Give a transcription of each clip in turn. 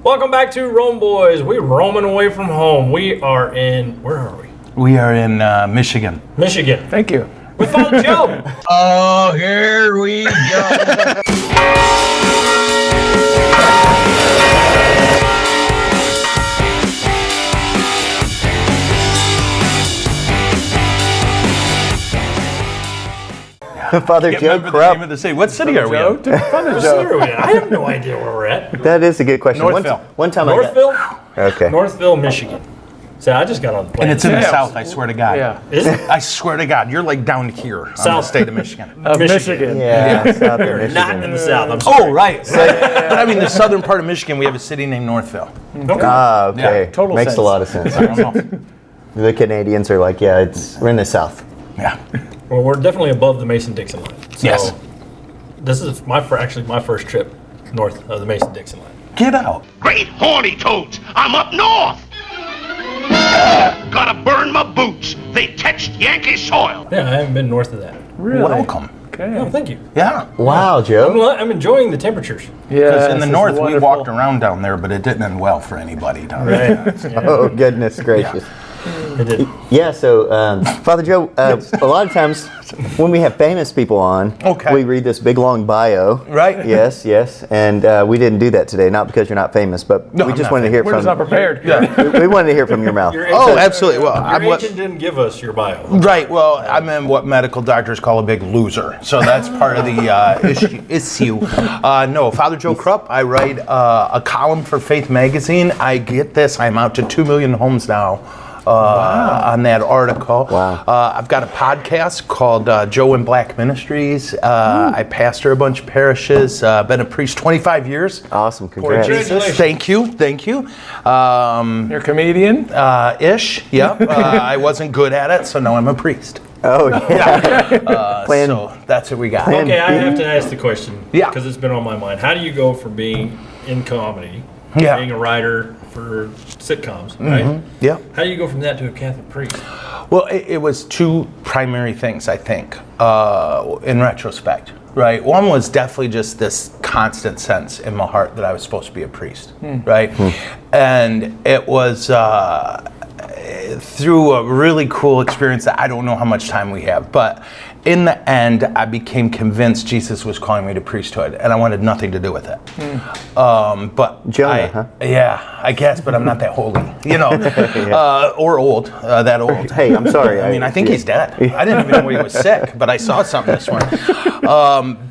Welcome back to Rome Boys. We're roaming away from home. We are in, where are we? We are in Michigan. Michigan. Thank you. We found Joe. Oh, here we go. Father Joe The Krupp. name of the city. What city are we in? What city are we in? I have no idea where we're at. That is a good question. Northville. One time Northville? Okay. Northville, Michigan. So I just got on the plane. And it's in the Yeah. south, I swear to God. Yeah. Is it? I swear to God, you're like down here on the South. state of Michigan. Michigan. Yeah, south of We're Michigan. not in the south. I'm sorry. Oh, right. But I mean, the southern part of Michigan, we have a city named Northville. Okay. Ah, okay. Yeah, total Makes sense. a lot of sense. I don't know. The Canadians are like, yeah, we're in the south. Yeah. Well, we're definitely above the Mason-Dixon line. So Yes. This is actually my first trip north of the Mason-Dixon line. Get out. Great horny toads! I'm up north! Gotta burn my boots. They touched Yankee soil. Yeah, I haven't been north of that. Really? Welcome. Okay. Oh, thank you. Yeah. Wow, Joe. I'm enjoying the temperatures. Because Yeah. in the north, we walked around down there, but it didn't end well for anybody down there. Right. Yeah, Oh, goodness gracious. it did. Yeah, so Father Joe, a lot of times when we have famous people on, Okay. we read this big long bio. Right. Yes, yes. And we didn't do that today, not because you're not famous, but No, we I'm just not wanted to hear We're just not from prepared. Yeah. we wanted to hear from your mouth. Your Oh, agent- absolutely. Well, Your agent didn't give us your bio. Right. Well, I'm in what medical doctors call a big loser, so that's part of the issue. No, Father Joe Krupp. I write a column for Faith Magazine. I get this. I'm out to 2 million homes now. On that article. Wow. I've got a podcast called Joe and Black Ministries. I pastor a bunch of parishes. Been a priest 25 years. Awesome, For congrats. Jesus. Thank you. Thank you. You're a comedian? Ish. Yep. I wasn't good at it, so now I'm a priest. Oh, yeah. Plan- So that's what we got. Okay, I have to ask the question. Yeah. Because it's been on my mind. How do you go from being in comedy, Yeah. being a writer for sitcoms, right? Yeah. How do you go from that to a Catholic priest? Well, it was two primary things, I think, in retrospect, right? One was definitely just this constant sense in my heart that I was supposed to be a priest, right? And it was through a really cool experience that I don't know how much time we have, but in the end, I became convinced Jesus was calling me to priesthood, and I wanted nothing to do with it. But Jonah, huh? Yeah, I guess, but I'm not that holy, you know, or old, that old. Hey, I'm sorry. I mean, I think he's dead. I didn't even know he was sick, but I saw something this morning.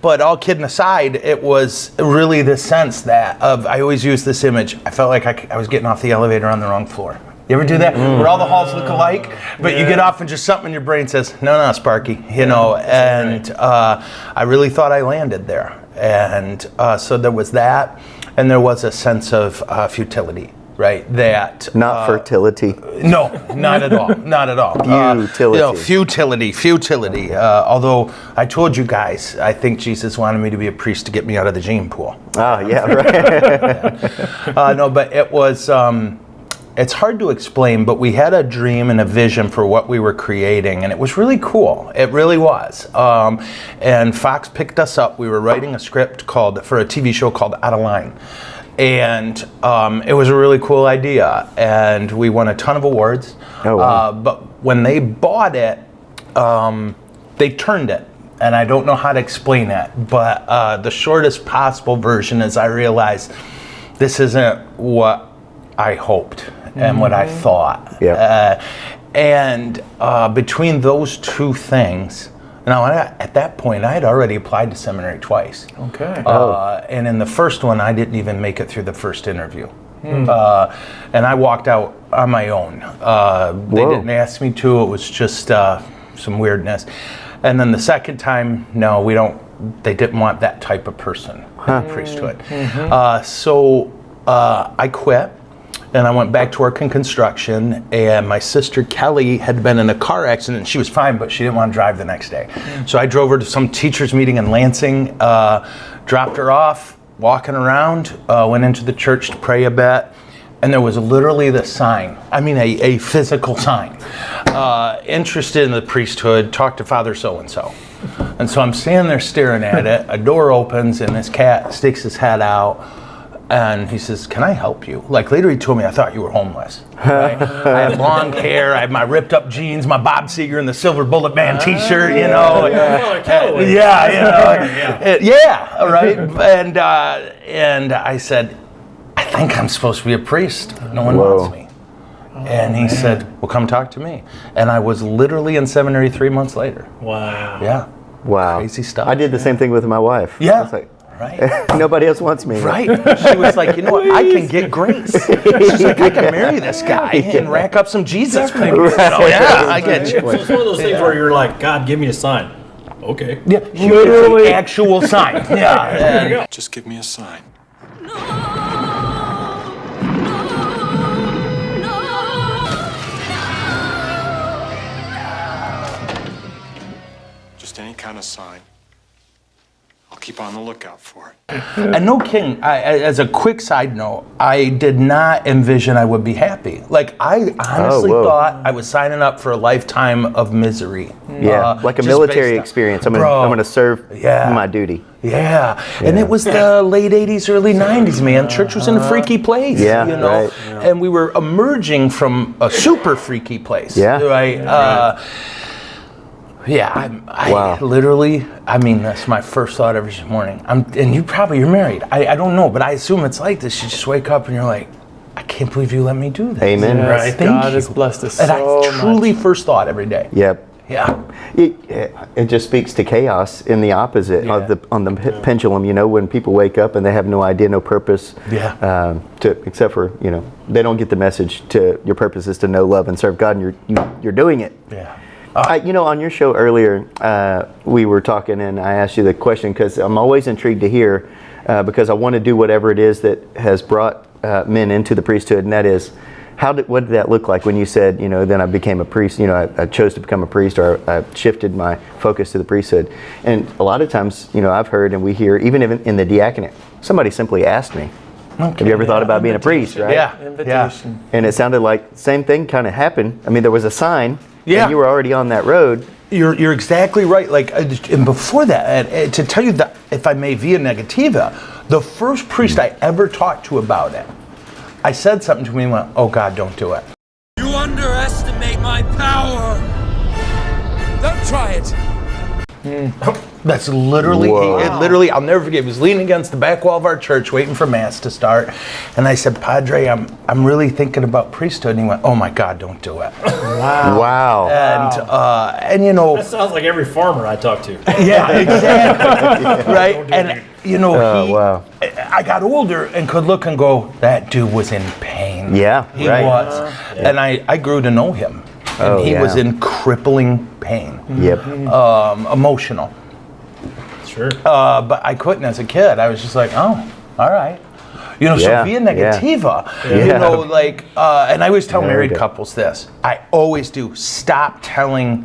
But all kidding aside, it was really this sense that I always use this image. I felt like I was getting off the elevator on the wrong floor. You ever do that? Where all the halls look alike, but you get off and just something in your brain says, no, Sparky, you know, and I really thought I landed there. And so there was that, and there was a sense of futility. Right, that Not fertility. no, not at all, not at all. Futility. Futility. Although I told you guys, I think Jesus wanted me to be a priest to get me out of the gene pool. Ah, yeah, right. No, but it was. It's hard to explain, but we had a dream and a vision for what we were creating, and it was really cool. It really was. And Fox picked us up. We were writing a script for a TV show called Out of Line. And it was a really cool idea, and we won a ton of awards. Oh, wow. But when they bought it, they turned it, and I don't know how to explain it. But the shortest possible version is I realized this isn't what I hoped and what I thought. Yeah. And between those two things. Now, at that point, I had already applied to seminary twice. Okay. And in the first one, I didn't even make it through the first interview. And I walked out on my own. They Whoa. didn't ask me to. It was just some weirdness. And then the second time, no, they didn't want that type of person in the priesthood. So I quit. And I went back to work in construction, and my sister Kelly had been in a car accident. She was fine, but she didn't want to drive the next day. So I drove her to some teachers meeting in Lansing, dropped her off, walking around, went into the church to pray a bit, and there was literally this sign. I mean, a physical sign. Interested in the priesthood, talk to Father so-and-so. And so I'm standing there staring at it, a door opens, and this cat sticks his head out, And he says, "Can I help you?" Like later he told me, "I thought you were homeless." Right? I had long hair, I had my ripped up jeans, my Bob Seger and the Silver Bullet Band T-shirt, you know. Right. And I said, "I think I'm supposed to be a priest. No one wants me." And he said, "Well, come talk to me." And I was literally in seminary 3 months later. Wow. Yeah. Wow. Crazy stuff. I did the same thing with my wife. Yeah. I was like, Right. nobody else wants me. Right. She was like, "You know what? I can get grace." She's like, "I can marry this guy and rack up some Jesus points." Oh, yeah, I get you. So it's one of those things where you're like, God, give me a sign. Okay. Yeah, literally actual sign. Yeah. There you go. Just give me a sign. Just any kind of sign. I'll keep on the lookout for it. And no kidding, as a quick side note, I did not envision I would be happy. Like, I honestly thought I was signing up for a lifetime of misery. Yeah, like a just military based on- experience. I'm Bro, gonna serve yeah. my duty. Yeah, and it was the late 80s, early 90s, man. Church was in a freaky place, Yeah, you know? right. And we were emerging from a super freaky place, Yeah. right? I Wow. literally, I mean, that's my first thought every morning. And you're married. I don't know, but I assume it's like this. You just wake up and you're like, I can't believe you let me do this. Amen. Yes, Right, thank God you. has blessed us And so I truly much. first thought every day. Yep. Yeah. It just speaks to chaos in the opposite Yeah. of on the pendulum. You know, when people wake up and they have no idea, no purpose. Yeah. Except for they don't get the message to your purpose is to know, love, and serve God, and you're doing it. Yeah. On your show earlier, we were talking, and I asked you the question because I'm always intrigued to hear, because I want to do whatever it is that has brought men into the priesthood, and that is, what did that look like when you said, then I became a priest, I chose to become a priest, or I shifted my focus to the priesthood. And a lot of times, I've heard and we hear, even in the diaconate, somebody simply asked me, have you ever thought about being a priest, right? Yeah. Invitation. And it sounded like same thing kind of happened. I mean, there was a sign, Yeah. and you were already on that road. You're exactly right. Like, and before that, to tell you that, if I may, via negativa, the first priest I ever talked to about it, I said something to him and went, "Oh God, don't do it." You underestimate my power. Don't try it. That's literally, I'll never forget. He was leaning against the back wall of our church waiting for Mass to start. And I said, "Padre, I'm really thinking about priesthood." And he went, "Oh my God, don't do it." Wow. And That sounds like every farmer I talk to. yeah, exactly. Right? Don't do And, it. Wow. I got older and could look and go, that dude was in pain. Yeah, He right. was. And I grew to know him. And he was in crippling pain. Yep. Emotional. Sure. But I couldn't as a kid. I was just like, oh, all right. Yeah, So via negativa, and I always tell married okay. couples this. I always do. Stop telling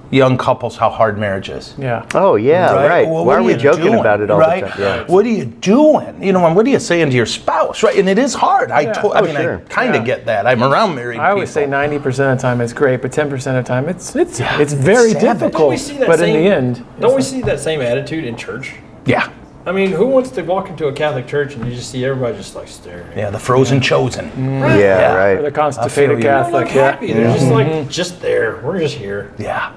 young couples how hard marriage is. Yeah. Oh, yeah, right. Well, Why what are we you joking doing, about it all right? the time? Yeah. What are you doing? And what are you saying to your spouse, right? And it is hard. I sure. I kind of get that. I'm around married people. I always say 90% of the time it's great, but 10% of the time it's very savage. difficult. Don't we see that But same, in the end, don't we see that same attitude in church? Yeah. I mean, who wants to walk into a Catholic church and you just see everybody just like staring? Yeah, the frozen chosen. Yeah, right. the I constipated feel you. They don't Catholic, look yeah. happy. They're just like, just there. We're just here. Yeah.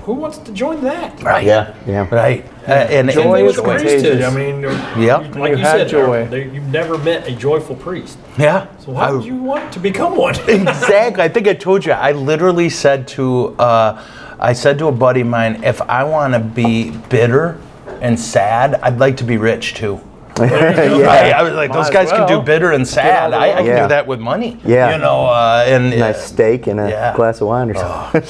Who wants to join that? Right. Yeah. Right. And Joy Same thing is with the priesthood. contagious. I mean, Yep. like You you had said, joy. you've never met a joyful priest. Yeah. So why would you want to become one? Exactly. I think I told you. I literally said to a buddy of mine, if I want to be bitter and sad, I'd like to be rich too. Right? I was like, those Might guys as can do well. bitter and sad. I can Yeah. do that with money. Yeah. And Nice steak and a yeah. glass of wine or something.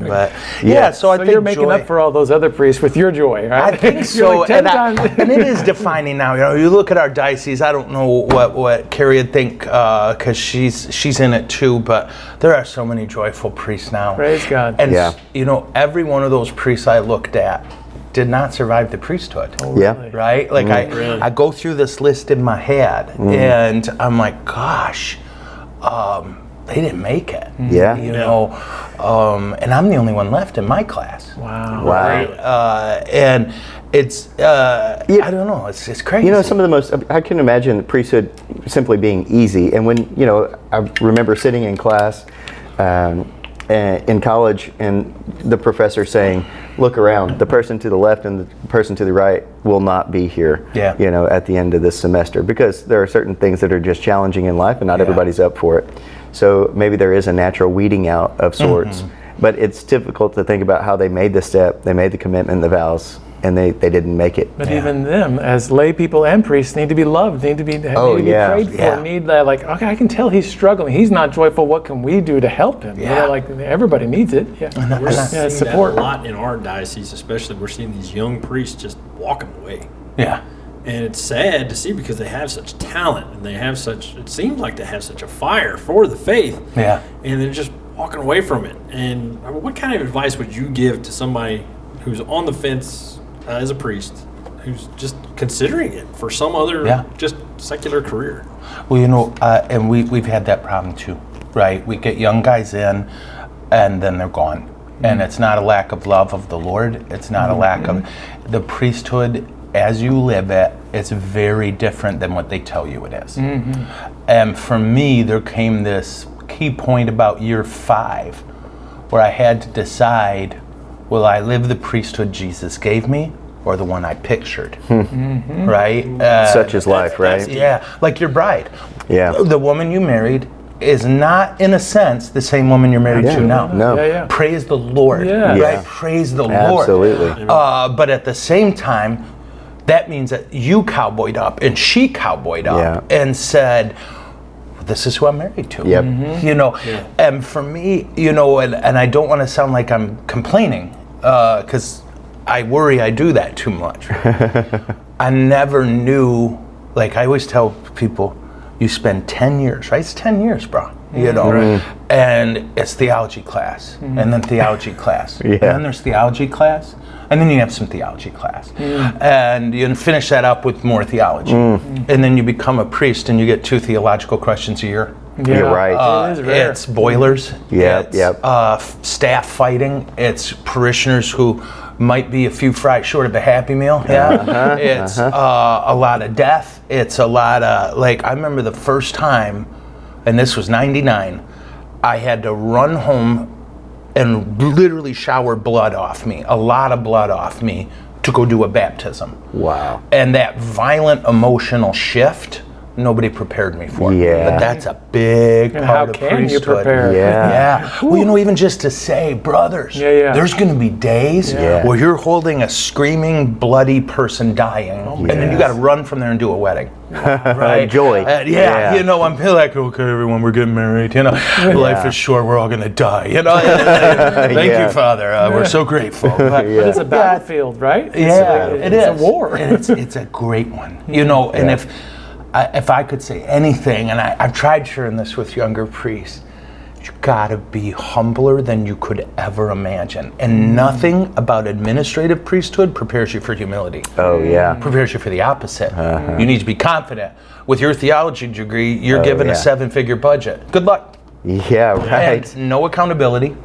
but so I So think you're making joy, up for all those other priests with your joy, right? I think You're so, like 10 and, times. and it is defining now. You look at our diocese. I don't know what Carrie would think because she's in it too. But there are so many joyful priests now. Praise God. And Yeah. every one of those priests I looked at did not survive the priesthood. Yeah. Right? Like I go through this list in my head, and I'm like, gosh. they didn't make it. Yeah. You know, and I'm the only one left in my class. Wow. Wow. And it's, I don't know, it's crazy. You know, some of the most, I can imagine the priesthood simply being easy. And when, you know, I remember sitting in class in college and the professor saying, look around, the person to the left and the person to the right will not be here, you know, at the end of this semester, because there are certain things that are just challenging in life and not everybody's up for it. So maybe there is a natural weeding out of sorts, but it's difficult to think about how they made the step, they made the commitment, the vows, and they didn't make it. But even them, as lay people and priests, need to be loved, need to be prayed for, need that, like, okay, I can tell he's struggling. He's not joyful. What can we do to help him? You know, like, everybody needs it. We're seeing support. that a lot in our diocese, especially. We're seeing these young priests just walking away. Yeah. And it's sad to see because they have such talent and they have such, it seems like they have such a fire for the faith. Yeah. And they're just walking away from it. And what kind of advice would you give to somebody who's on the fence as a priest, who's just considering it for some other just secular career? Well, you know, and we've had that problem too, right? We get young guys in and then they're gone. And it's not a lack of love of the Lord. It's not a lack of the priesthood as you live it. It's very different than what they tell you it is. And for me, there came this key point about year 5 where I had to decide, will I live the priesthood Jesus gave me or the one I pictured? Right? Such is life, right? Yeah, like your bride. Yeah. The woman you married is not, in a sense, the same woman you're married to now. No. Praise the Lord. Right? Praise the Lord. Absolutely. But at the same time, that means that you cowboyed up and she cowboyed up and said, this is who I'm married to. You know, and for me, you know, and I don't want to sound like I'm complaining, because I worry I do that too much. I never knew, like I always tell people, you spend 10 years, right? It's 10 years, bro. You know, and it's theology class, and then theology class, and then there's theology class, and then you have some theology class, and you finish that up with more theology, and then you become a priest, and you get 2 theological questions a year. You're right. It's boilers. It's staff fighting. It's parishioners who might be a few fries short of a Happy Meal. It's a lot of death. It's a lot of, like, I remember the first time, and this was 99, I had to run home and literally shower blood off me, a lot of blood off me, to go do a baptism. Wow. And that violent emotional shift, nobody prepared me for. But that's a big part of priesthood. How can you prepare? Well, you know, even just to say, brothers, there's going to be days where you're holding a screaming, bloody person dying, and then you got to run from there and do a wedding. Right? Joy. You know, I'm like, okay, everyone, we're getting married. You know, life is short. We're all going to die. You know, thank you, Father. We're so grateful. But it's a battlefield, right? It is. It's a war. And it's a great one. You know, and if I could say anything, and I've tried sharing this with younger priests, you gotta be humbler than you could ever imagine. And nothing about administrative priesthood prepares you for humility. Prepares you for the opposite. You need to be confident. With your theology degree, you're given a 7-figure budget. Good luck. And no accountability,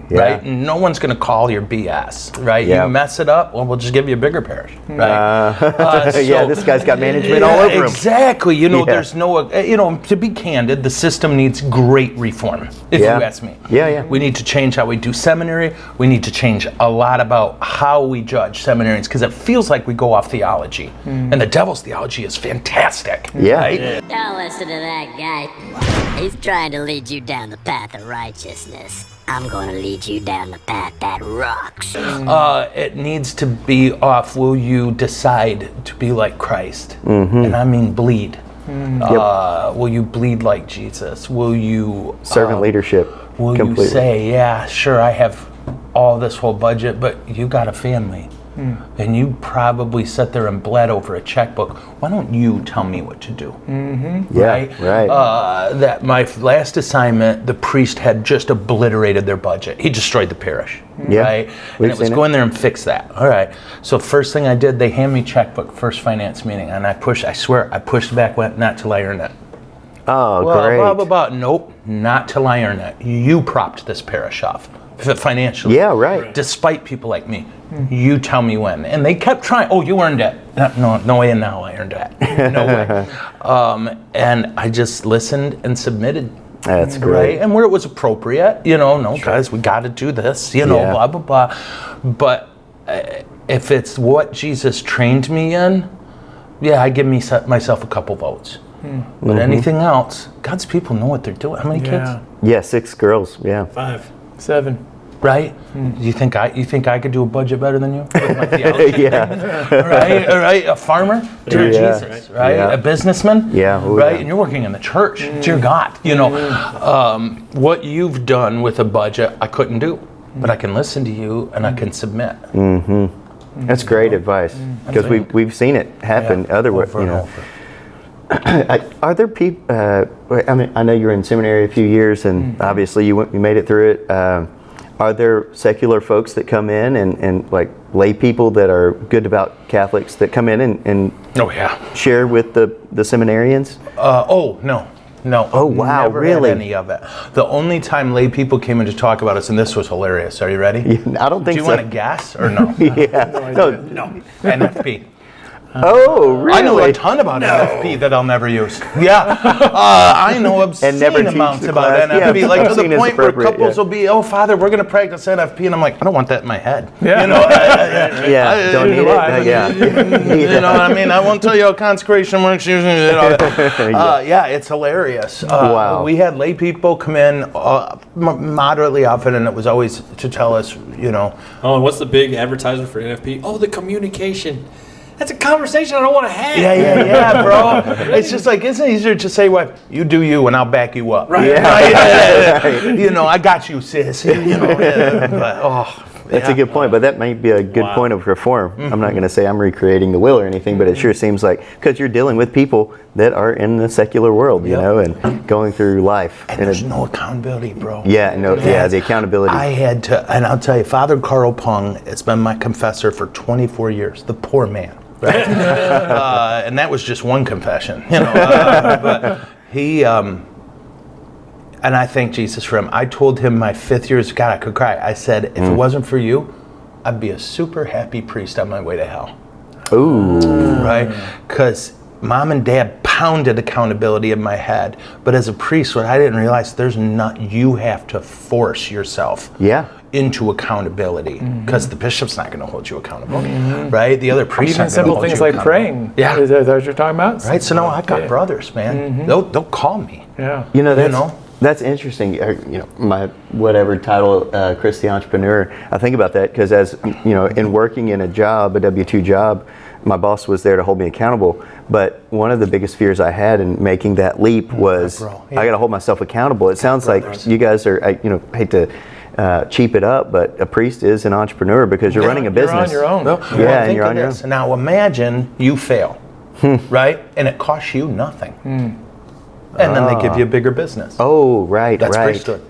right? No one's going to call your BS, right? You mess it up, well, we'll just give you a bigger parish, right? This guy's got management all over him. Exactly. You know, there's no, you know, to be candid, the system needs great reform, if you ask me. We need to change how we do seminary. We need to change a lot about how we judge seminarians, because it feels like we go off theology. And the devil's theology is fantastic. Right? Don't listen to that guy. He's trying to lead you down the path of righteousness. I'm going to lead you down the path that rocks. It needs to be off, will you decide to be like Christ? And I mean bleed. Will you bleed like Jesus? Will you... servant leadership. Will you say, yeah, sure, I have all this whole budget, but you got a family. And you probably sat there and bled over a checkbook. Why don't you tell me what to do? Right? That my last assignment, the priest had just obliterated their budget. He destroyed the parish. Right? And it was go in there and fix that. All right. So first thing I did, they hand me checkbook, first finance meeting, and I swear, I pushed back, went, not till I earned it. Oh, well, great. blah, blah, blah. Nope, not till I earn it. You propped this parish off financially. Yeah, right. Despite people like me. You tell me when. And they kept trying. Oh, you earned it. No way in hell I earned that. No way. And I just listened and submitted. That's great. Right? And where it was appropriate, guys, we got to do this, blah, blah, blah. But if it's what Jesus trained me in, I give myself a couple votes. But anything else, God's people know what they're doing. How many kids? Yeah, 6 girls. Yeah. 5. 7. Right? You think I could do a budget better than you? With my theology? Yeah. Right? A farmer? Dear Jesus, right? Yeah. A businessman? Yeah. Ooh, right? yeah. And you're working in the church. Dear God. What you've done with a budget, I couldn't do. But I can listen to you and I can submit. That's great advice, because we've seen it happen over. Are there people? I know you're in seminary a few years, and obviously you made it through it. Are there secular folks that come in and like lay people that are good devout Catholics that come in and share with the seminarians? No. Oh, wow, never really? Had any of it. The only time lay people came in to talk about us, and this was hilarious. Are you ready? I don't think so. Do you want to guess or no? No. NFP. Oh, really? I know a ton about NFP that I'll never use. Yeah. I know obscene amounts about NFP, Yeah, to the point where couples will be, Father, we're going to practice NFP. And I'm like, I don't want that in my head. Yeah. Don't need it. You know what I mean? I won't tell you how consecration works. It's hilarious. Wow. We had lay people come in moderately often, and it was always to tell us, Oh, and what's the big advertisement for NFP? Oh, the communication. That's a conversation I don't want to have. Yeah, bro. It's just like, isn't it easier to say, what, you do you and I'll back you up. Right. I got you, sis. That's a good point, but that might be a good point of reform. I'm not going to say I'm recreating the will or anything, but it sure seems like, because you're dealing with people that are in the secular world, and going through life. And there's no accountability, bro. The accountability. I had to, and I'll tell you, Father Carl Pung has been my confessor for 24 years, the poor man. Right? And that was just one confession, but he, and I thank Jesus for him. I told him my 5th year, God, I could cry. I said, if it wasn't for you, I'd be a super happy priest on my way to hell. Ooh. Right? Because Mom and Dad pounded accountability in my head. But as a priest, what I didn't realize, you have to force yourself into accountability, because the bishop's not going to hold you accountable, right? The other priests even simple things like praying. Yeah. Is that what you're talking about? Right, so now I got brothers, man. They'll call me. Yeah. That's interesting. My whatever title, Christian entrepreneur, I think about that because as in working in a job, a W-2 job, my boss was there to hold me accountable. But one of the biggest fears I had in making that leap was I got to hold myself accountable. It sounds like you guys are, hate to cheap it up, but a priest is an entrepreneur because you're running a business. You're on your own. Well, and you're on your own. Now imagine you fail, right? And it costs you nothing. And then they give you a bigger business. Oh, right, That's right. priesthood.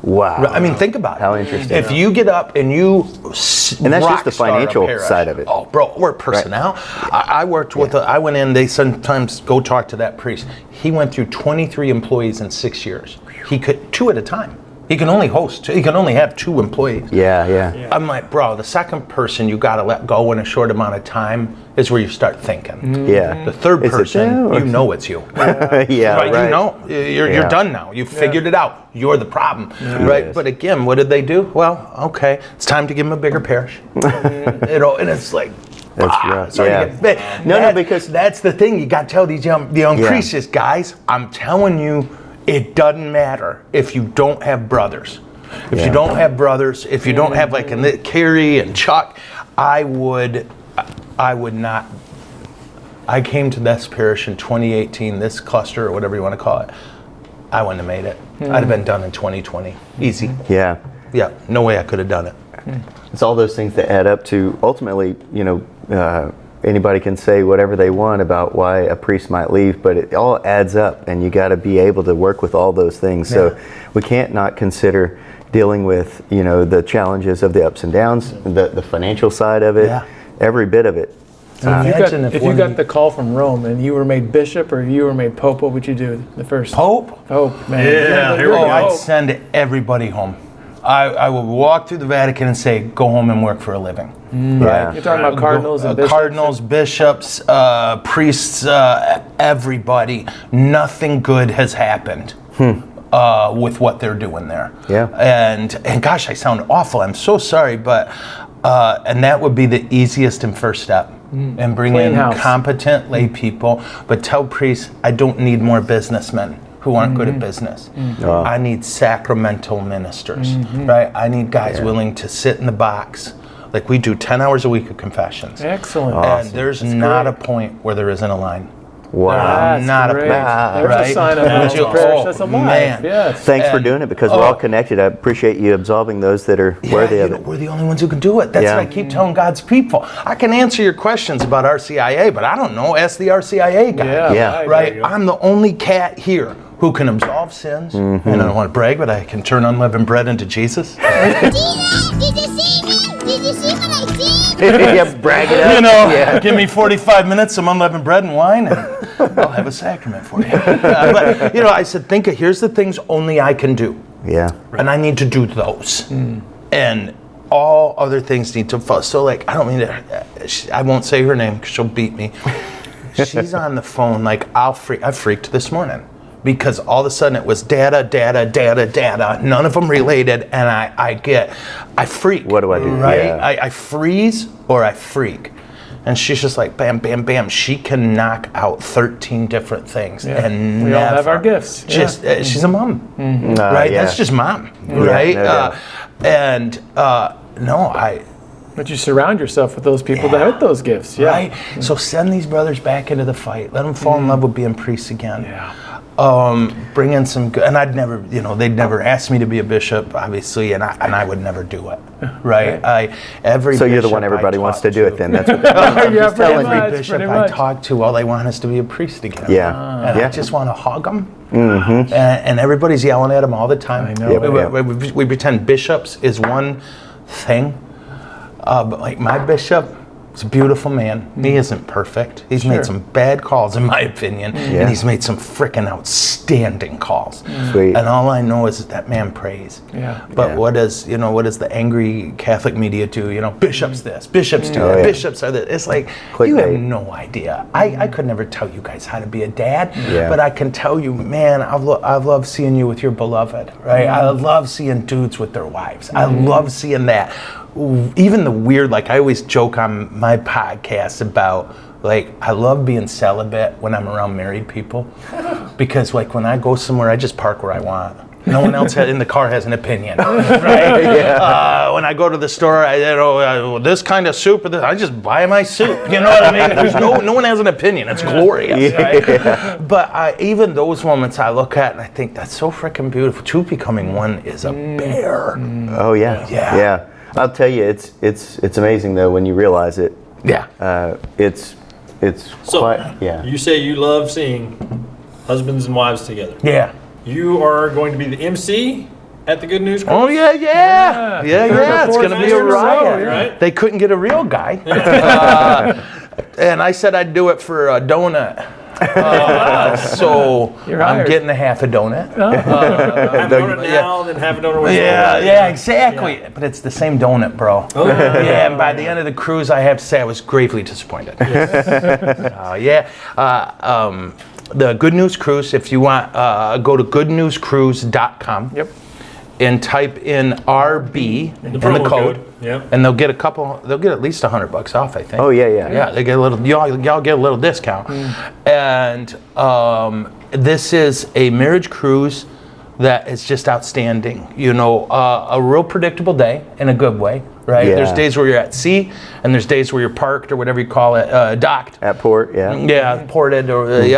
Wow. I mean, think about it. How interesting. If you get up and you and that's just the financial side of it. Oh, bro, we're personnel. Right. I worked with, I went in, they sometimes go talk to that priest. He went through 23 employees in 6 years. He could, 2 at a time. He can only have 2 employees. Yeah. I'm like, bro, the second person you got to let go in a short amount of time is where you start thinking. Yeah. The third person, you know it's you. Right. You know, you're done now. You've figured it out. You're the problem, right? Yes. But again, what did they do? Well, okay, it's time to give them a bigger parish. And it's like, that's right. No, because that's the thing. You got to tell these young priests, guys, I'm telling you, it doesn't matter if you don't have brothers. If you don't have brothers, if you don't have like Carrie and Chuck, I would not. I came to this parish in 2018, this cluster or whatever you want to call it. I wouldn't have made it. I'd have been done in 2020. Easy. Yeah. No way I could have done it. It's all those things that add up to ultimately, anybody can say whatever they want about why a priest might leave, but it all adds up, and you got to be able to work with all those things. So we can't not consider dealing with, the challenges of the ups and downs, the financial side of it, every bit of it. So if you got the call from Rome and you were made bishop or you were made pope, what would you do the first? Pope? Pope, man. Yeah, here we go. I'd send everybody home. I would walk through the Vatican and say, go home and work for a living. Yeah. You're talking about cardinals and bishops? Cardinals, bishops, priests, everybody. Nothing good has happened with what they're doing there. Yeah. And gosh, I sound awful. I'm so sorry, but and that would be the easiest and first step. And bring in competent lay people, but tell priests, I don't need more businessmen who aren't good at business. I need sacramental ministers, right? I need guys willing to sit in the box. Like we do 10 hours a week of confessions. Excellent. And there's not a point where there isn't a line. Wow. Not great. a point. There's a sign of the parish that's alive. Man. Yes. Thanks for doing it because we're all connected. I appreciate you absolving those that are worthy of it. We're the only ones who can do it. That's what I keep telling God's people. I can answer your questions about RCIA, but I don't know. Ask the RCIA guy. Yeah. Right? I'm the only cat here who can absolve sins. And I don't want to brag, but I can turn unleavened bread into Jesus. Did you see me? Did you see what I did? Yeah, brag it up. Give me 45 minutes, some unleavened bread and wine, and I'll have a sacrament for you. But, I said, here's the things only I can do. Yeah. And I need to do those. And all other things need to follow. So, I don't mean to, I won't say her name because she'll beat me. She's on the phone, I freaked this morning. Because all of a sudden it was data, none of them related, and I freak. What do I do? Right? Yeah. I freeze or I freak. And she's just like, bam, bam, bam. She can knock out 13 different things. Yeah. And we all have our gifts. She's a mom, right? That's just mom, right? But you surround yourself with those people that have those gifts. Yeah. Right? So send these brothers back into the fight. Let them fall in love with being priests again. Yeah. Bring in some good, and I'd never, they'd never asked me to be a bishop, obviously, and I would never do it, right? So you're the one everybody wants to do it then. That's what every bishop I talk to, all they want is to be a priest again. Yeah. And I just want to hug them. And everybody's yelling at them all the time. I know. We pretend bishops is one thing, but my bishop, he's a beautiful man. He isn't perfect. He's made some bad calls, in my opinion, and he's made some freaking outstanding calls. Sweet. And all I know is that man prays. Yeah. But what does the angry Catholic media do? Bishops this, bishops do that, bishops are this. It's like you have no idea. I could never tell you guys how to be a dad, but I can tell you, man, I've loved seeing you with your beloved, right? I love seeing dudes with their wives. I love seeing that. Even the weird, I always joke on my podcast about, I love being celibate when I'm around married people, because when I go somewhere, I just park where I want. No one else in the car has an opinion, right? When I go to the store, this kind of soup, I just buy my soup. You know what I mean? There's no one has an opinion. It's glorious, right? But even those moments I look at and I think that's so freaking beautiful. Two becoming one is a bear. Oh yeah. I'll tell you, it's amazing though when you realize it. Yeah. It's You say you love seeing husbands and wives together. Yeah. You are going to be the MC at the Good News Cruise? Oh yeah. It's going to be a riot. Right? They couldn't get a real guy, and I said I'd do it for a donut. So I'm getting a half a donut. Have a donut now, then have a donut with Yeah, exactly. Yeah. But it's the same donut, bro. Oh. Yeah, and by the end of the cruise, I have to say I was gravely disappointed. The Good News Cruise, if you want, go to goodnewscruise.com. Yep. And type in RB in the code. Yep. And they'll get at least $100 off, I think. Oh yeah. Yeah, they get a little. Y'all get a little discount. And this is a marriage cruise that is just outstanding. A real predictable day in a good way, right? Yeah. There's days where you're at sea, and there's days where you're parked or whatever you call it, docked. At port, yeah. Yeah, ported or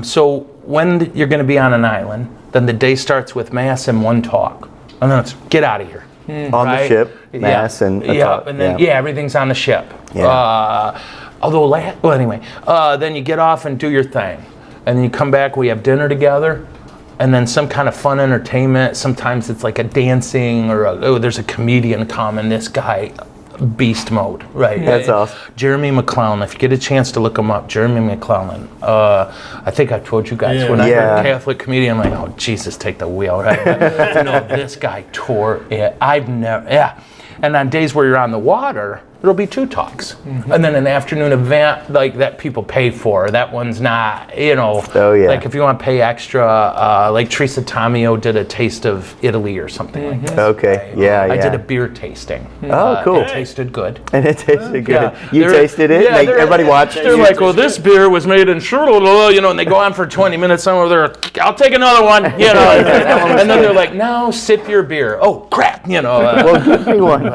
so when you're going to be on an island, then the day starts with mass and one talk, and then it's get out of here. On the ship, mass and a talk. And then everything's on the ship. Yeah. Then you get off and do your thing, and then you come back. We have dinner together, and then some kind of fun entertainment. Sometimes it's like a dancing or there's a comedian come, and this guy beast mode, right? That's awesome. Jeremy McClellan, if you get a chance to look him up, Jeremy McClellan. I think I told you guys when I heard Catholic comedian, I'm like, oh, Jesus, take the wheel, right? But, this guy tore it. And on days where you're on the water, there'll be 2 talks. Mm-hmm. And then an afternoon event like that people pay for. That one's not, like if you want to pay extra, like Teresa Tomeo did a taste of Italy or something like that. Okay, I did a beer tasting. Oh, cool. It tasted good. And it tasted good. Yeah. You tasted it? Yeah, everybody watched? They're like, well, this beer was made in and they go on for 20 minutes. Somewhere they're, I'll take another one, and then they're like, no, sip your beer. Oh, crap, well, give me one.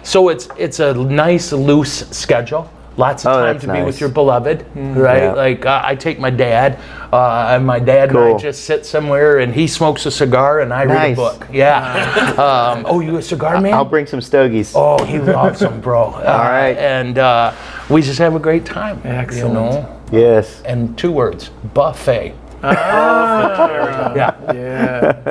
So it's a nice, loose schedule. Lots of time to be with your beloved, right? Yeah. Like I take my dad, and my dad and I just sit somewhere, and he smokes a cigar, and I read a book. Yeah. You a cigar man? I'll bring some stogies. Oh, he loves them, bro. All right. And we just have a great time. Excellent. Yes. And 2 words: buffet. Yeah.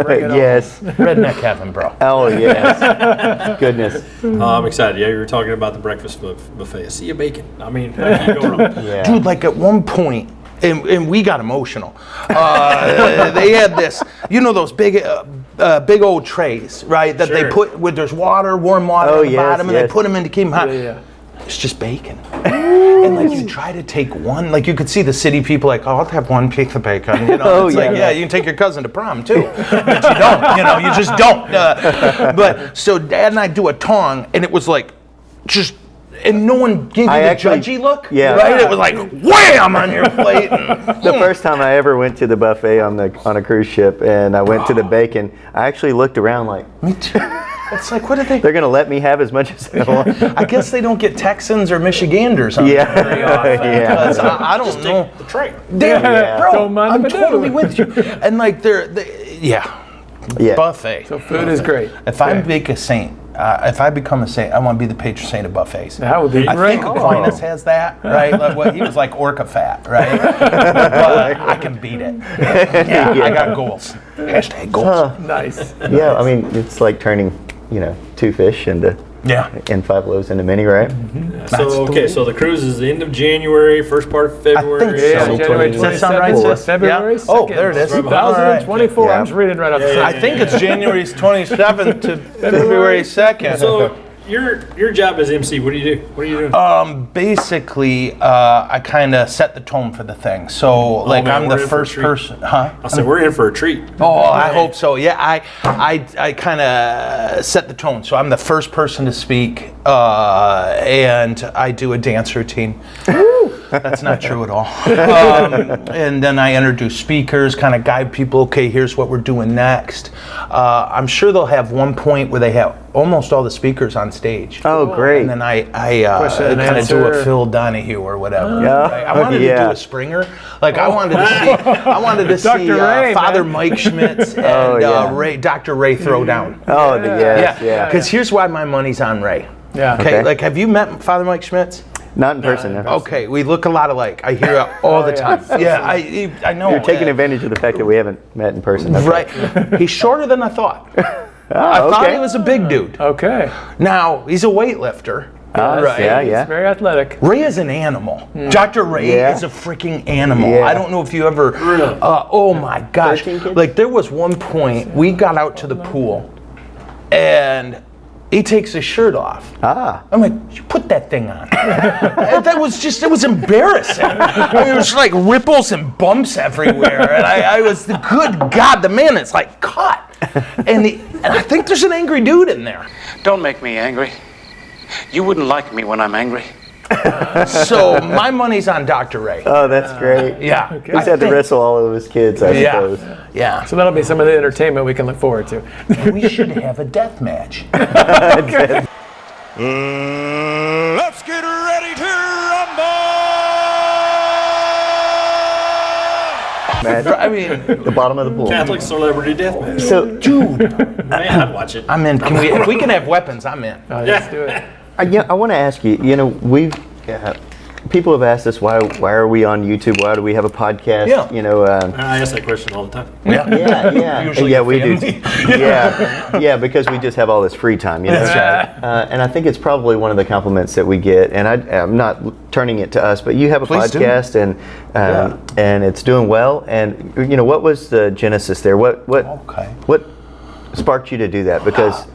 Bring it yes. on. Redneck heaven, bro. Oh, yes. Goodness. I'm excited. Yeah, you were talking about the breakfast buffet. A sea of bacon. I mean, how can you go wrong? Dude, like at one point, and we got emotional. They had this, those big old trays, right? That they put with there's warm water on the bottom, and they put them in to keep them hot. Yeah. It's just bacon. And like you try to take one, like you could see the city people like, I'll have one piece of bacon. You can take your cousin to prom too. But you don't, you just don't. But so Dad and I do a tong, and it was like, and no one gave you the judgy look, right? It was like wham on your plate. The first time I ever went to the buffet on a cruise ship, and I went to the bacon, I actually looked around like, me too. It's like, what are they? They're going to let me have as much as I want. I guess they don't get Texans or Michiganders on very often. I don't know. The tray. Bro, I'm totally with you. And like buffet. So food is great. If I make a saint, if I become a saint, I want to be the patron saint of buffets. That would be great. I think Aquinas has that, right? Like, he was like Orca fat, right? But I can beat it. I got goals. # goals. Nice. Yeah, I mean, it's like turning, 2 fish into and 5 loaves into many, right? Mm-hmm. So the cruise is the end of January, first part of February. I think so. January 27th, February 2nd. Oh, there it is. 2024. Right. I'm just reading right off the I think it's January 27th to February 2nd. So your job as MC, what do you do? What are you doing? Basically, I kind of set the tone for the thing. So, I'm the first person. Huh? I said we're in for a treat. Oh, I hope so. Yeah, I kind of set the tone. So I'm the first person to speak, and I do a dance routine. That's not true at all. And then I introduce speakers, kind of guide people. Okay, here's what we're doing next. I'm sure they'll have one point where they have almost all the speakers on stage. Oh, great. And then I kind of do a Phil Donahue or whatever. Right? I wanted to do a Springer. Like I wanted to see Ray, Father Mike Schmitz and Dr. Ray Throwdown. Oh, yeah. Because here's why my money's on Ray. Yeah. Okay. Like, have you met Father Mike Schmitz? Not in person. No. Okay, we look a lot alike. I hear it all the time. Yeah, I know. You're taking advantage of the fact that we haven't met in person. Okay. Right. He's shorter than I thought. I thought he was a big dude. Okay. Now, he's a weightlifter. Right. He's very athletic. Ray is an animal. Dr. Ray is a freaking animal. Yeah. I don't know if you ever... oh my gosh. Like, there was one point, we got out to the pool, and... he takes his shirt off. I'm like, you put that thing on. That was just, it was embarrassing. I mean, it was like ripples and bumps everywhere. And I was, good God, the man is like cut. And I think there's an angry dude in there. Don't make me angry. You wouldn't like me when I'm angry. So my money's on Dr. Ray. Oh, that's great. Yeah. Okay. He's had to wrestle all of his kids, I suppose. Yeah. So that'll be some of the entertainment we can look forward to. We should have a death match. Let's get ready to rumble! I mean, the bottom of the pool. Catholic celebrity death match. So, dude, man, I'd watch it. I'm in. If we can have weapons, I'm in. Let's do it. I want to ask you. We've people have asked us why are we on YouTube? Why do we have a podcast? Yeah. You know, I ask that question all the time. yeah. Usually yeah, we family. do. Yeah, because we just have all this free time. You know, That's right. And I think it's probably one of the compliments that we get. And I'm not turning it to us, but you have a Please podcast, and it's doing well. And you know, what was the genesis there? What sparked you to do that? Because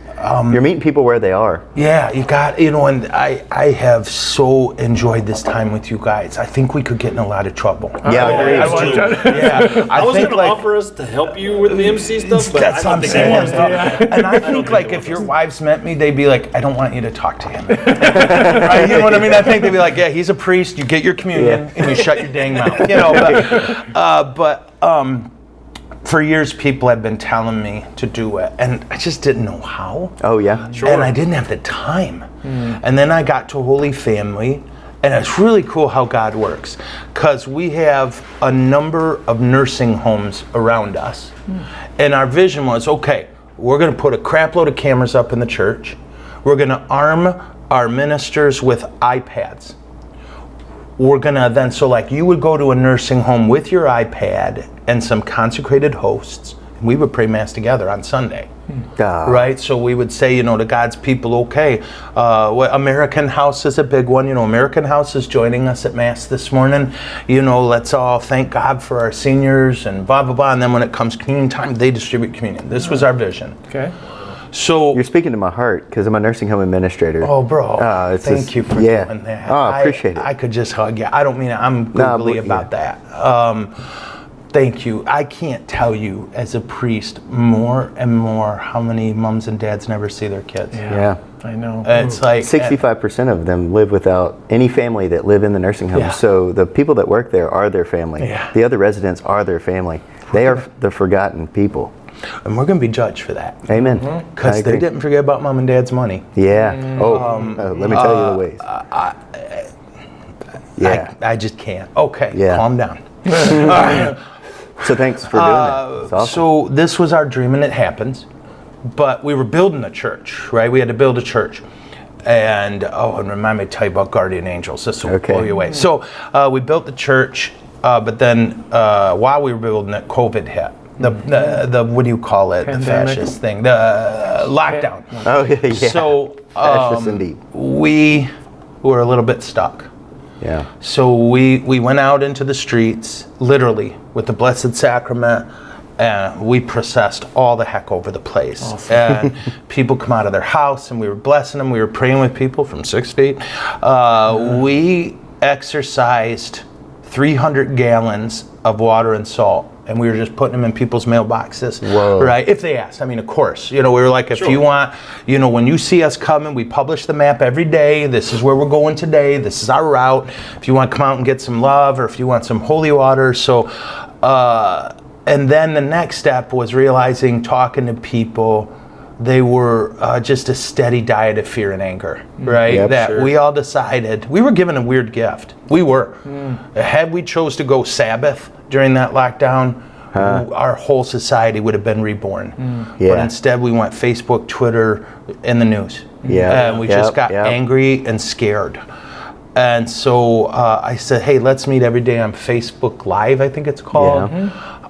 you're meeting people where they are. Yeah, and I have so enjoyed this time with you guys. I think we could get in a lot of trouble. Yeah, I was going to like, offer us to help you with the MC stuff, but that's I what I'm don't think they want saying. us to. And I think like if your wives met me, they'd be like, I don't want you to talk to him. Right? You know what I mean? I think they'd be like, yeah, he's a priest. You get your communion and you shut your dang mouth. You know, but for years, people have been telling me to do it, and I just didn't know how. Oh, yeah? Sure. And I didn't have the time. And then I got to Holy Family, and it's really cool how God works, because we have a number of nursing homes around us. And our vision was, okay, we're going to put a crap load of cameras up in the church. We're going to arm our ministers with iPads. We're gonna then, so like you would go to a nursing home with your iPad and some consecrated hosts, and we would pray Mass together on Sunday. Right? So we would say, to God's people, okay, American House is a big one. American House is joining us at Mass this morning. Let's all thank God for our seniors and blah, blah, blah. And then when it comes communion time, they distribute communion. This was our vision. Okay. So you're speaking to my heart because I'm a nursing home administrator. Oh, bro! Thank you for doing that. Oh, I appreciate it. I could just hug you. I don't mean it. I'm googly about that. Thank you. I can't tell you as a priest more and more how many moms and dads never see their kids. Yeah. I know. It's like 65% of them live without any family that live in the nursing home. Yeah. So the people that work there are their family. Yeah. The other residents are their family. They are the forgotten people. And we're going to be judged for that. Amen. Because they didn't forget about mom and dad's money. Yeah. Let me tell you the ways. I just can't. Okay, calm down. So thanks for doing that. It's awesome. So this was our dream, and it happens. But we were building a church, right? We had to build a church. And remind me to tell you about guardian angels. This will blow you away. So we built the church, but then while we were building it, COVID hit. The what do you call it? Pandemic. The fascist thing, the lockdown. Oh yeah. So fascist indeed. We were a little bit stuck. Yeah. So we went out into the streets, literally with the Blessed Sacrament, and we processed all the heck over the place. Awesome. And people come out of their house, and we were blessing them. We were praying with people from 6 feet. We exercised 300 gallons of water and salt. And we were just putting them in people's mailboxes, right? If they asked. I mean, of course. We were like, if you want, when you see us coming, we publish the map every day. This is where we're going today. This is our route. If you want to come out and get some love, or if you want some holy water. So, and then the next step was realizing, talking to people, they were just a steady diet of fear and anger, right? Yep, we all decided, we were given a weird gift. We were. Had we chose to go Sabbath during that lockdown, our whole society would have been reborn. But instead we went Facebook, Twitter, and the news. And we just got angry and scared. And so I said, hey, let's meet every day on Facebook Live, I think it's called.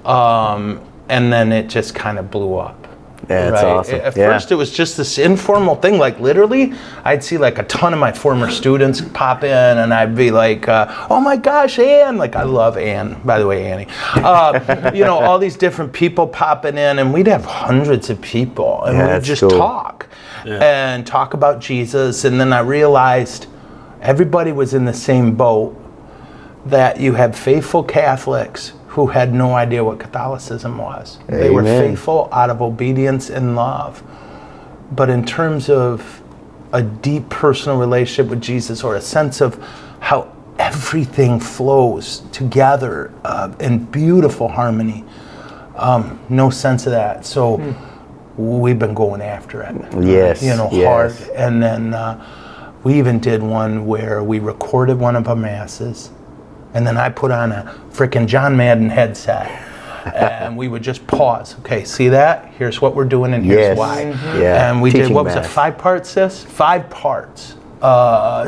And then it just kind of blew up. Yeah, that's awesome. At first, it was just this informal thing. Like literally, I'd see like a ton of my former students pop in, and I'd be like, "Oh my gosh, Ann!" Like I love Ann, by the way, Annie. All these different people popping in, and we'd have hundreds of people, and we'd just talk and talk about Jesus. And then I realized everybody was in the same boat. That you had faithful Catholics who had no idea what Catholicism was. Amen. They were faithful out of obedience and love. But in terms of a deep personal relationship with Jesus, or a sense of how everything flows together in beautiful harmony, no sense of that. So we've been going after it. Yes. Hard. And then we even did one where we recorded one of our masses. And then I put on a frickin' John Madden headset, and we would just pause. Okay, see that? Here's what we're doing, and here's why. Yeah. And we Teaching did, what was math. it, 5 parts, sis? 5 parts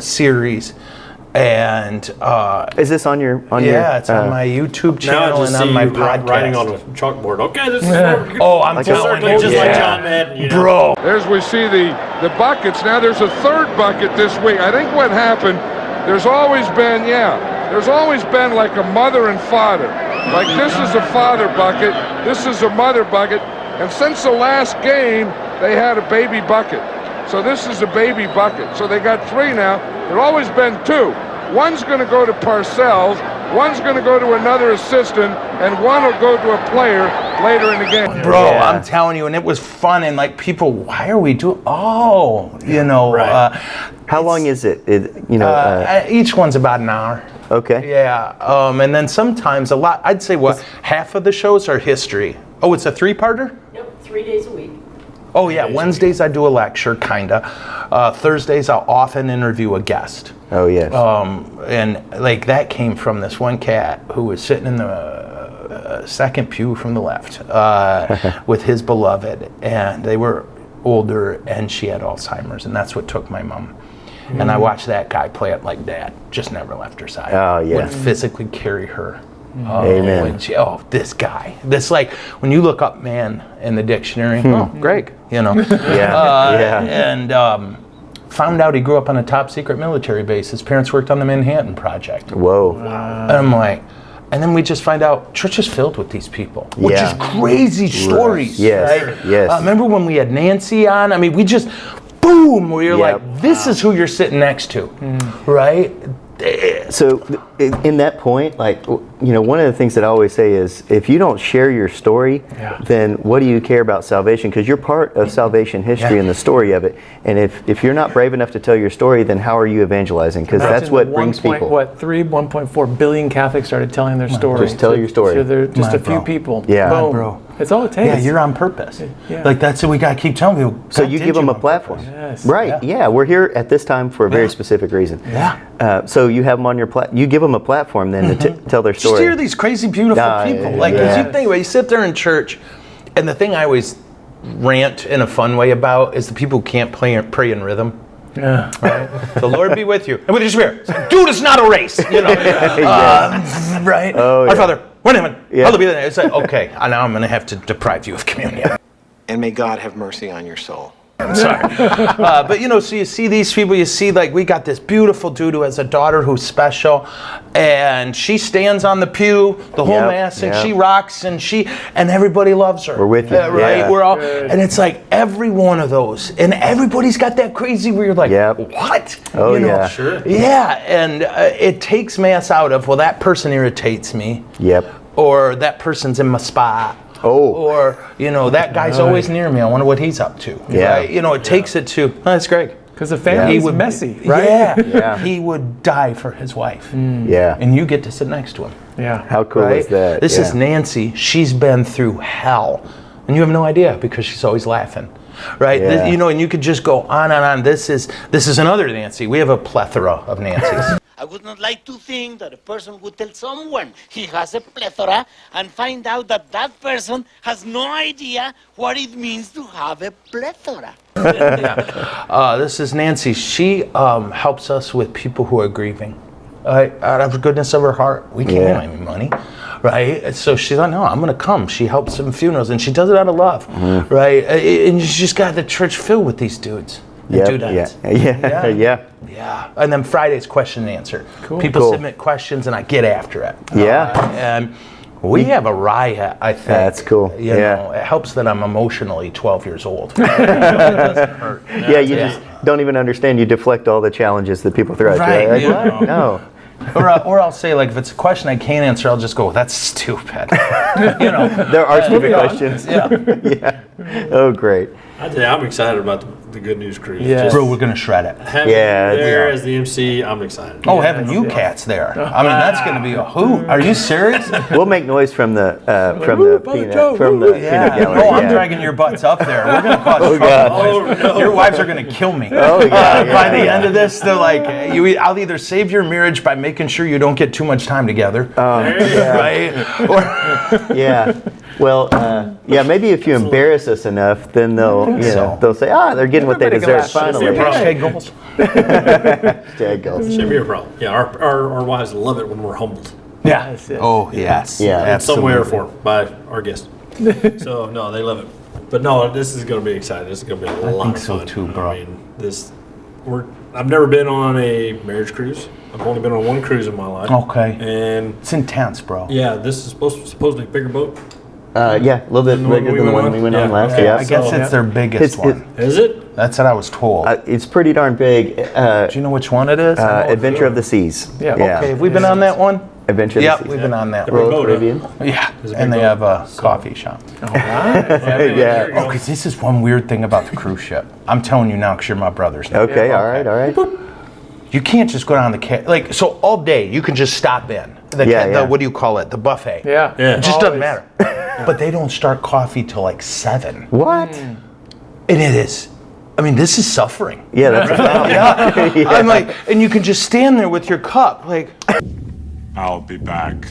series. And is this on your? It's on my YouTube channel and on my podcast. Writing on a chalkboard. Okay, this is. I'm telling you, just like John Madden, bro. There's we see the buckets. Now there's a third bucket this week. I think what happened, there's always been like a mother and father. Like this is a father bucket, this is a mother bucket, and since the last game, they had a baby bucket. So this is a baby bucket. So they got 3 now. There's always been 2. One's going to go to Parcells, one's going to go to another assistant, and one will go to a player later in the game. Bro, I'm telling you, and it was fun, and like people, why are we doing? How long is it? Each one's about an hour. Okay. Yeah, and then sometimes I'd say half of the shows are history. Oh, it's a 3-parter? Yep, 3 days a week. Oh yeah, Wednesdays I do a lecture, kinda. Thursdays I'll often interview a guest. Oh yes. And like that came from this one cat who was sitting in the second pew from the left with his beloved, and they were older, and she had Alzheimer's, and that's what took my mom. And I watched that guy play it like dad, just never left her side. Oh yeah. Would physically carry her. Amen. This guy. This like when you look up man in the dictionary. Greg. Yeah. And found out he grew up on a top secret military base. His parents worked on the Manhattan Project. Whoa. And I'm like, and then we just find out church is filled with these people, which is crazy stories. Yes. Right? Yes. Remember when we had Nancy on? I mean, we just boom. Where you're like, this is who you're sitting next to, right? So in that point, like, one of the things that I always say is if you don't share your story, then what do you care about salvation? Because you're part of salvation history and the story of it. And if you're not brave enough to tell your story, then how are you evangelizing? Because that's what brings people. 1.4 billion Catholics started telling their story. Just tell your story. So they're just a few people. Yeah. Boom. Bro. It's all it takes. Yeah, you're on purpose. Like that's what we got to keep telling people. So you give them a platform. Yes. Right. Yeah. We're here at this time for a very specific reason. Yeah. So you have them on your you give them a platform then to tell their story. Just hear these crazy, beautiful people. Like, as you think about it, you sit there in church, and the thing I always rant in a fun way about is the people who can't pray in rhythm. Yeah. Right? The Lord be with you. And with your spirit. Dude, it's not a race. Right? Oh, Our Father, we're in heaven. Yeah. Hallowed be thy name. It's like, okay, now I'm going to have to deprive you of communion. And may God have mercy on your soul. I'm sorry. But so you see these people, you see like we got this beautiful dude who has a daughter who's special, and she stands on the pew the whole mass, and she rocks, and everybody loves her. We're with you. Right? Yeah. We're all, and it's like every one of those, and everybody's got that crazy where you're like, what? Oh yeah. Sure. Yeah, and it takes mass out of, well, that person irritates me. Yep. Or that person's in my spot. Oh. Or, that guy's always near me. I wonder what he's up to. Yeah. Right? It takes it to, that's Greg. Because the family is messy, right? Yeah. He would die for his wife. Yeah. And you get to sit next to him. Yeah. How cool is that? This is Nancy. She's been through hell. And you have no idea because she's always laughing. Right? Yeah. And you could just go on and on. This is another Nancy. We have a plethora of Nancys. I would not like to think that a person would tell someone he has a plethora and find out that that person has no idea what it means to have a plethora. This is Nancy. She helps us with people who are grieving. Out of the goodness of her heart. We can't have any money. Right? So she's like, no, I'm going to come. She helps in funerals, and she does it out of love. Right? And she's just got the church filled with these dudes. Yeah. And then Friday's question and answer. Cool. People submit questions and I get after it. And we have a riot, I think. That's cool. You know, it helps that I'm emotionally 12 years old. It doesn't hurt. You just don't even understand. You deflect all the challenges that people throw at you. Like, what? No. Or I'll say, like, if it's a question I can't answer, I'll just go, that's stupid. There are stupid questions. Oh, great. I'm excited about the Good News Cruise. Yeah. Bro, we're going to shred it. Having there as the MC, I'm excited. Oh, having you cats there. I mean, that's going to be a hoot. Are you serious? We'll make noise from the peanut gallery. Oh, I'm dragging your butts up there. We're going to cause trouble. No. Your wives are going to kill me. By the end of this, they're like, I'll either save your marriage by making sure you don't get too much time together. Right? Well, maybe if you embarrass us enough, then they'll say, they're getting getting what they Everybody deserve can laugh. finally. Hashtag goals. Hashtag goals. Shouldn't be a problem. Yeah, our wives love it when we're humbled. Yeah. Yes, yes. Oh, yes. Yeah. In some way or Absolutely. form by our guests. So no, they love it. But no, this is going to be exciting. This is going to be a lot think of so fun. too, bro. I mean, I've never been on a marriage cruise. I've only been on one cruise in my life. Okay. And It's intense, bro. yeah, this is supposedly a bigger boat. Yeah, a little bit bigger than the one we went on last. Okay. Yeah. I guess it's their biggest one. Is it? That's what I was told. It's pretty darn big. Do you know which one it is? Adventure of the Seas. Yeah. Okay, have we been on that one? Adventure of the Yep, Seas. we've been on that The one. big Royal boat, Caribbean. Yeah, It's a and big they have boat. a coffee shop. Yeah. Oh, because this is one weird thing about the cruise ship. I'm telling you now because you're my brothers now. Okay, all right. You can't just go down the so all day you can just stop in. Yeah. What do you call it? The buffet. Yeah. It just doesn't Always. matter. But they don't start coffee till like 7. What? And it is. I mean, this is suffering. Yeah, that's a problem. Yeah. I'm like, and you can just stand there with your cup, like, I'll be back.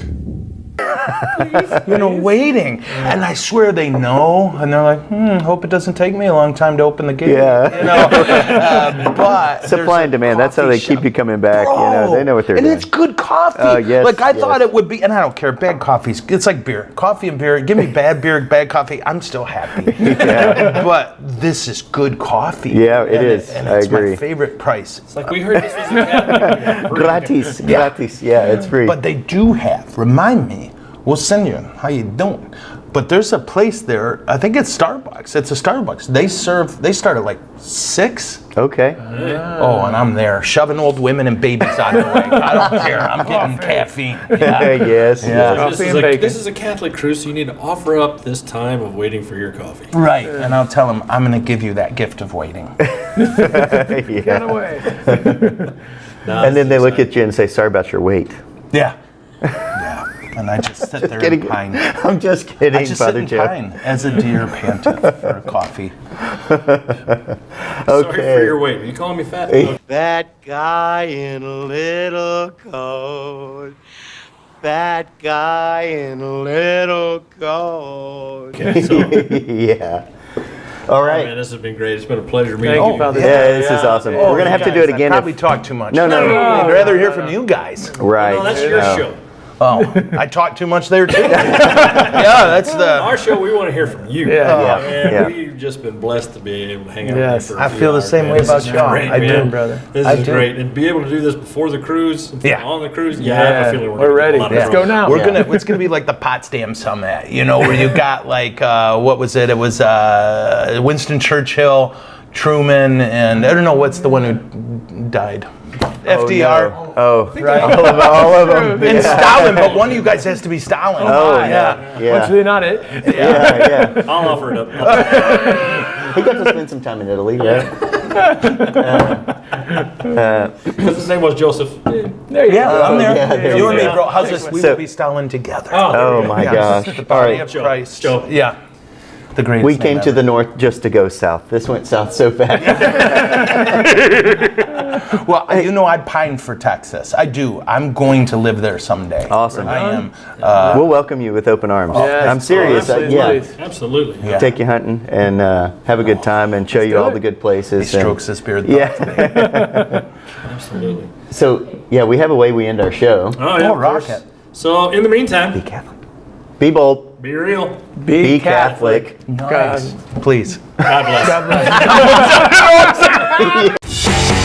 waiting. And I swear they know, and they're like, hope it doesn't take me a long time to open the gate. Yeah. But Supply and demand. That's how they keep you coming back. Bro, They know what they're and doing. it's good coffee. Yes, like I yes. thought it would be, and I don't care. Bad coffee's it's like beer, coffee and beer. Give me bad beer, bad coffee. I'm still happy. Yeah. But this is good coffee. Yeah, it is. And I it's agree. my favorite price. It's like we heard this was a Catholic. Gratis. Gratis. Yeah, it's free. But they do have. Remind me. We'll send you. How you doing? But there's a place there. I think it's Starbucks. It's a Starbucks. They start at like 6. Okay. Oh, and I'm there shoving old women and babies out of the way. I don't care. I'm getting caffeine. Yeah. Yes. Yeah. This is, this is a Catholic cruise, so you need to offer up this time of waiting for your coffee. Right. And I'll tell them I'm going to give you that gift of waiting. Get away. And then they look at you and say, "Sorry about your wait." Yeah. Yeah. And I just sit there and pine. I'm just kidding, I just Father sit Joe. and pine as a deer panting for a coffee. Sorry for your wait. Are you calling me fat? That guy in a little coat. That guy in a little coat. Okay, so, Yeah. All right. man, this has been great. It's been a pleasure meeting Thank you. you, Father. Yeah, this is awesome. We're gonna have to do it again. Probably talk too much. No. I'd rather hear from you guys. Right. No, that's your show. Oh, I talk too much there too. Yeah, that's the. Our show, we want to hear from you. Yeah. And we've just been blessed to be able to hang out Yes. with you for a I few feel the hours, same man. way This about is y'all. great, I do, man. brother. This I is do. great. And be able to do this before the cruise, Yeah. on the cruise, I have a feeling We're gonna get ready. a lot of Let's trouble. go now. We're gonna. It's gonna be like the Potsdam Summit, where you got like what was it? It was Winston Churchill, Truman, and I don't know what's the one who died. FDR. Oh, Right. all of them. And Stalin, but one of you guys has to be Stalin. Oh, Once they're not it. Yeah. I'll offer it up. He got to spend some time in Italy, right? Because his name was Joseph. There you Yeah, go. I'm there. yeah, there you you and me, go. bro. How's this? We So- will be Stalin together. Oh my gosh. The All body right. of Christ. Joe. Yeah. The greatest. We name came to ever. the north just to go south. This went south so fast. Well, I pine for Texas. I do. I'm going to live there someday. Awesome. I am. We'll welcome you with open arms. Yes. I'm serious. Absolutely. Absolutely. Yeah. Take you hunting and have a good time and show you do all it. the good places. He strokes his beard. Yeah. Absolutely. So, yeah, we have a way we end our show. Oh, yeah, Oh, of course. rocket. So, in the meantime, Be Catholic. Be bold. be real. Be Catholic. Nice. Please. God bless. God bless.